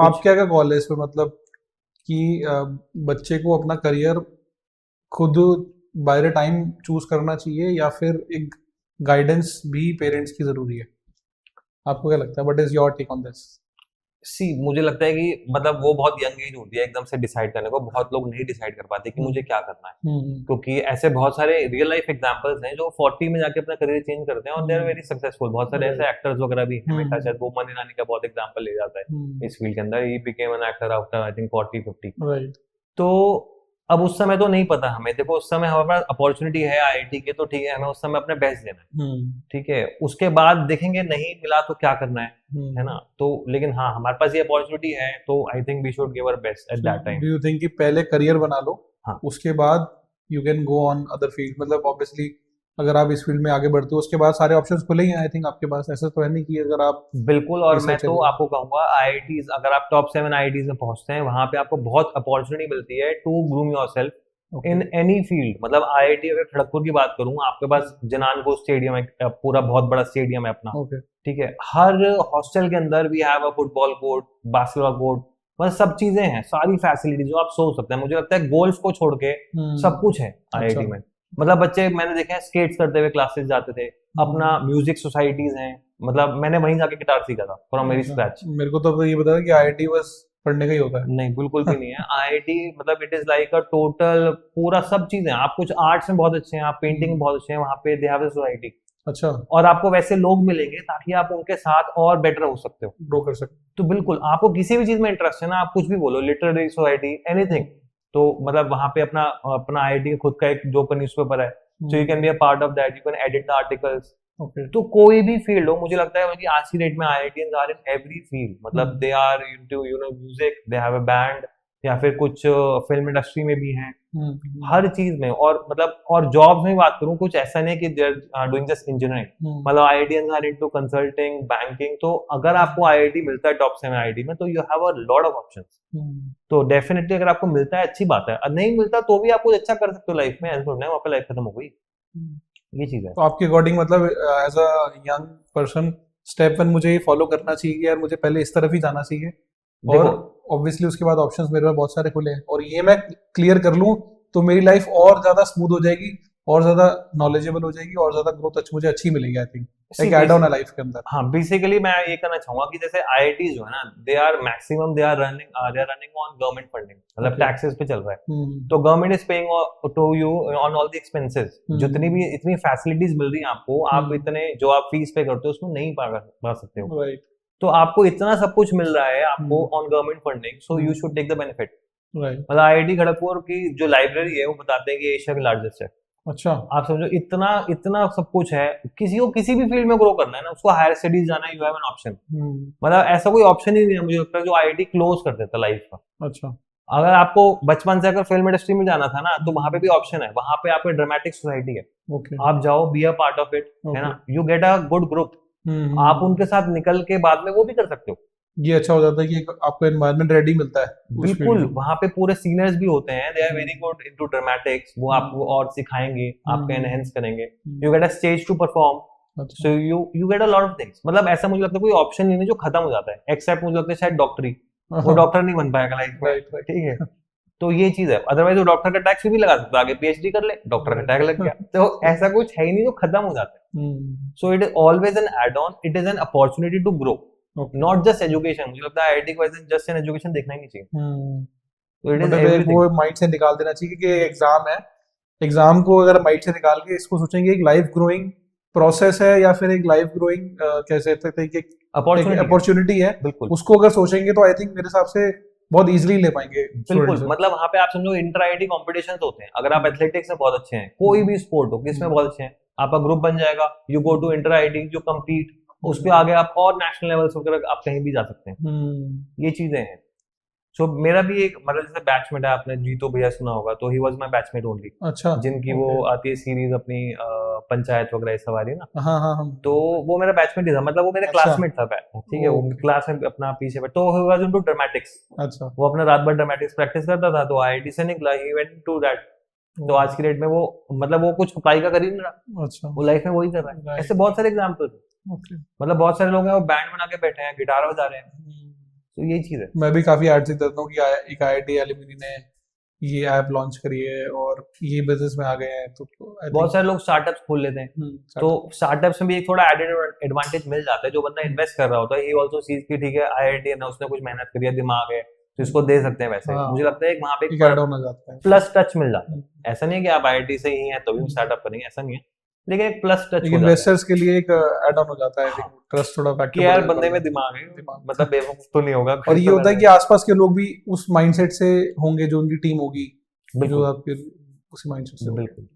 आप क्या क्या कॉल है इस पे, मतलब कि बच्चे को अपना करियर खुद बाय द टाइम चूज करना चाहिए या फिर एक गाइडेंस भी पेरेंट्स की जरूरी है? आपको क्या लगता है, what is your take on this? See मुझे लगता है कि मतलब वो बहुत यंग एज होती है एकदम से डिसाइड करने को। बहुत लोग नहीं डिसाइड कर पाते कि मुझे हम्म। क्या करना है, हम्म। क्योंकि ऐसे बहुत सारे रियल लाइफ एग्जांपल्स हैं जो 40 में जाके अपना करियर चेंज करते हैं और they are hmm. Very successful. बहुत सारे राइट। ऐसे एक्टर्स वगैरह भी हैं, मेरे ख्याल हम्म। शायद बोमन ईरानी का बहुत एग्जांपल ले जाता हम्म। है इस फील्ड के अंदर। He became an actor after I think 40-50। Right. तो अब उस समय तो नहीं पता हमें, देखो उस समय हमारे पास अपॉर्चुनिटी है आईआईटी की, तो ठीक है, हमें उस समय अपने बेस्ट देना है। हम्म। ठीक है, उसके बाद देखेंगे नहीं मिला तो क्या करना है हम्म। ना। तो लेकिन हाँ, हमारे पास ये अपॉर्चुनिटी है तो I think we should give our best at so that time. Do you think कि पहले करियर बना लो, हाँ, उसके बाद you can go on other field? मतलब ऑब्वियसली अगर आप इस फील्ड में आगे बढ़ते हो उसके बाद सारे ऑप्शंस खुले ही हैं आई थिंक आपके पास। ऐसा तो है नहीं कि अगर आप बिल्कुल। और मैं रिसर्च तो चले गए। आपको कहूंगा आईआईटीज, अगर आप टॉप 7 आईआईटीज में पहुंचते हैं, वहां पे आपको बहुत अपॉर्चुनिटी मिलती है to groom yourself okay. In any field. मतलब आईआईटी अगर खड़गपुर की बात करूं, आपके पास जनानगो स्टेडियम है, पूरा बहुत बड़ा स्टेडियम है अपना। ओके। ठीक है, हर हॉस्टल के अंदर we have a football court, basketball court, मतलब सब चीजें हैं, सारी फैसिलिटी जो आप सोच सकते हैं। मुझे लगता है गोल्फ को छोड़ के सब हम्म। कुछ है अच्छा। आईआईटी में। मतलब बच्चे मैंने देखे हैं स्केट्स करते हुए क्लासेस जाते थे, अपना हम्म। म्यूजिक सोसाइटीज हैं। मतलब मैंने वहीं जाके गिटार सीखा था फ्रॉम वेरी अच्छा, स्क्रैच। मेरे को तो ये बता कि आईआईटी बस पढ़ने का ही होता है। नहीं, बिल्कुल भी नहीं है। आईआईटी मतलब it is like a total पूरा सब चीजें। आप कुछ आर्ट्स में बहुत अच्छे हैं, आप पेंटिंग में हम्म। बहुत अच्छे हैं, वहां पे दे हैव अ सोसाइटी। अच्छा। और आपको वैसे लोग मिलेंगे ताकि आप उनके साथ और बेटर हो सकते हो। ग्रो कर सकते। तो बिल्कुल, आपको किसी भी चीज में इंटरेस्ट है ना, आप कुछ भी बोलो, लिटरेरी सोसाइटी एनीथिंग। तो मतलब वहां पे अपना अपना आईआईटी खुद का एक जो न्यूज़पेपर है, so you can be a part of that, you can edit the articles. Okay. तो कोई भी फील्ड हो, मुझे लगता है कि आज की डेट में IITians are in every field. मतलब they are into music, they have a band, या फिर कुछ फिल्म इंडस्ट्री में भी हैं, हर चीज में। और मतलब और जॉब्स में बात करूं, कुछ ऐसा नहीं कि they are doing just engineering. मतलब IITians are into consulting, banking. तो अगर आपको आईआईटी मिलता है टॉप 7 आईआईटी में, तो you have a lot of options. तो डेफिनेटली अगर आपको मिलता है अच्छी बात है, और नहीं मिलता तो भी आप कुछ अच्छा कर सकते हो लाइफ में। ऐसा थोड़ी ना है वहाँ पे लाइफ खत्म हो गई। ये चीज है। तो आपके अकॉर्डिंग मतलब as a young person step one मुझे ये फॉलो करना चाहिए कि यार मुझे पहले इस तरफ ही जाना चाहिए, और देखो, ऑब्वियसली उसके बाद ऑप्शंस मेरे पास बहुत सारे खुले हैं, और ये मैं क्लियर कर लूँ तो मेरी लाइफ और ज़्यादा स्मूथ हो जाएगी, और ज़्यादा नॉलेजेबल हो जाएगी, और ज़्यादा ग्रोथ मुझे अच्छी मिलेगी आई थिंक। सी एक ऐड ऑन है लाइफ के अंदर। हाँ, बेसिकली मैं ये कहना चाहूंगा कि जैसे आईआईटी जो है ना, they are maximum they are running on government funding, मतलब ओके। टैक्सेस पे चल रहा है। हम्म। तो government is paying to you on all the expenses. जितनी हम्म। भी इतनी फैसिलिटीज मिल रही हैं आपको, आप हम्म। इतने जो आप फीस पे करते हो उसमें नहीं पा सकते हो। राइट। तो आपको इतना सब कुछ मिल रहा है आपको hmm. On government funding, so you should take the benefit. Right. मतलब आईआईटी खड़गपुर की जो लाइब्रेरी है वो बताते हैं कि एशिया की लार्जेस्ट है। अच्छा। आप समझो, इतना इतना सब कुछ है। किसी को किसी भी फील्ड में ग्रो करना है ना, उसको हायर स्टडीज जाना है, यू हैव एन ऑप्शन। हम्म। मतलब ऐसा कोई ऑप्शन ही नहीं है मुझे लगता है जो आईआईटी क्लोज कर देता लाइफ का। अच्छा। अगर आपको बचपन से अगर फिल्म इंडस्ट्री में जाना था ना, तो वहां पे हम्म। भी ऑप्शन है। वहां पे आपको ड्रामेटिक सोसाइटी है, ओके। आप जाओ, be a part of it, है ओके। ना, you get a good group. Hmm. आप उनके साथ निकल के बाद में वो भी कर सकते हो। ये अच्छा हो जाता है कि एक आपको एनवायरनमेंट रेडी मिलता है उस फील्ड बिल्कुल, के लिए। वहां पे पूरे सीनियर्स भी होते हैं, they are very hmm. Good into dramatics. वो आपको हम्म। और सिखाएंगे, आपको हम्म। एनहेंस करेंगे। You hmm. Get a stage to perform. अच्छा। So you get a lot of things. मतलब ऐसा मुझे लगता है कोई ऑप्शन नहीं है जो खत्म हो जाता है, एक्सेप्ट मुझे लगता है शायद डॉक्टरी। वो हाँ। डॉक्टर नहीं बन पाएगा लाइफ में। राइट। राइट। ठीक है, तो ये चीज है। अदरवाइज वो डॉक्टर का टैक्स भी लगा सकता है, आगे पीएचडी कर ले, डॉक्टर का टैग लग गया। तो ऐसा कुछ है ही नहीं जो खत्म हो जाता है। Hmm. So it is always an add on, it is an opportunity to grow, okay. Not just education. मुझे लगता है आईआईटी को जस्ट एन एजुकेशन देखना ही नहीं चाहिए। हम्म। तो इट इज मतलब एक एवरीथिंग। वो माइंड से निकाल देना चाहिए कि एग्जाम है, एग्जाम को अगर माइंड से निकाल के इसको सोचेंगे एक लाइफ ग्रोइंग प्रोसेस है, या फिर एक लाइफ ग्रोइंग कैसे कहते हैं कि एक अपॉर्चुनिटी है, अपॉर्चुनिटी है, बिल्कुल। उसको अगर सोचेंगे तो आई थिंक मेरे हिसाब से बहुत इजीली ले पाएंगे बिल्कुल, स्टूडेंट्स। मतलब वहां पे आप समझो इंटर आईआईटी कॉम्पिटिशन होते हैं। अगर आप हम्म। एथलेटिक्स में बहुत अच्छे हैं, कोई हम्म। भी स्पोर्ट हो, किसमें हम्म। बहुत अच्छे हैं, आपका ग्रुप बन जाएगा, you go to inter IIT, जो कम्पीट, उस पे हम्म। आगे आप और नेशनल लेवल वगैरह आप कहीं भी जा सकते हैं। हम्म। ये चीजें हैं। सो मेरा भी एक मतलब जैसे बैचमेट है, आपने जीतो भैया सुना होगा, तो he was my batchmate only. अच्छा। जिनकी वो ओके। आती है सीरीज अपनी पंचायत वगैरह ये सब आ रही है ना। हाँ हाँ हाँ। तो वो मेरा बैचमेट ही था, मतलब वो मेरे अच्छा। क्लासमेट था। ठीक है, वो ओके। क्लास में अपना पीछे बैठ, तो ही वाज इनटू ड्रामेटिक्स। अच्छा। वो अपना रात भर ड्रामेटिक्स प्रैक्टिस करता था, तो आईआईटी से निकला, ही वेंट टू दैट। तो आज की डेट में वो मतलब वो कुछ पढ़ाई का कर ही नहीं रहा, अच्छा। वो लाइफ में वही कर रहा है। ऐसे राइट। बहुत सारे एग्जाम्पल हैं। ओके। मतलब बहुत सारे लोग हैं वो बैंड बना के बैठे हैं, गिटार बजा रहे हैं। तो यही चीज है। मैं भी काफी ऐड से देखता हूँ कि एक IIT एलुमनी ने ये ऐप लॉन्च करी है और ये बिजनेस में आ गए हैं, तो आई बहुत थिंक सारे लोग स्टार्टअप्स खोल लेते हैं, तो स्टार्टअप्स में भी एक थोड़ा एडेड एडवांटेज मिल जाता है। जो बंदा इन्वेस्ट कर रहा होता है, ही आल्सो सीज कि ठीक है IIT है ना, उसने कुछ मेहनत करी है, दिमाग है, तो इसको दे सकते हैं पैसे। मुझे लगता है वहां पे एक ऐड ऑन हो जाता है, प्लस टच मिल जाता है। ऐसा नहीं है कि आप IIT से ही हैं तभी स्टार्टअप करेंगे, ऐसा नहीं है, लेकिन एक प्लस टच हो जाता है इन्वेस्टर्स के लिए एक ऐड ऑन हो जाता है, ट्रस्ट थोड़ा फैक्टर कि यार बंदे में दिमाग है, मतलब बेवकूफ तो नहीं होगा। और ये होता है कि आसपास के लोग भी उस माइंडसेट से होंगे, जो उनकी टीम होगी, जो बिल्कुल आपके उसी माइंडसेट से होंगे। बिल्कुल।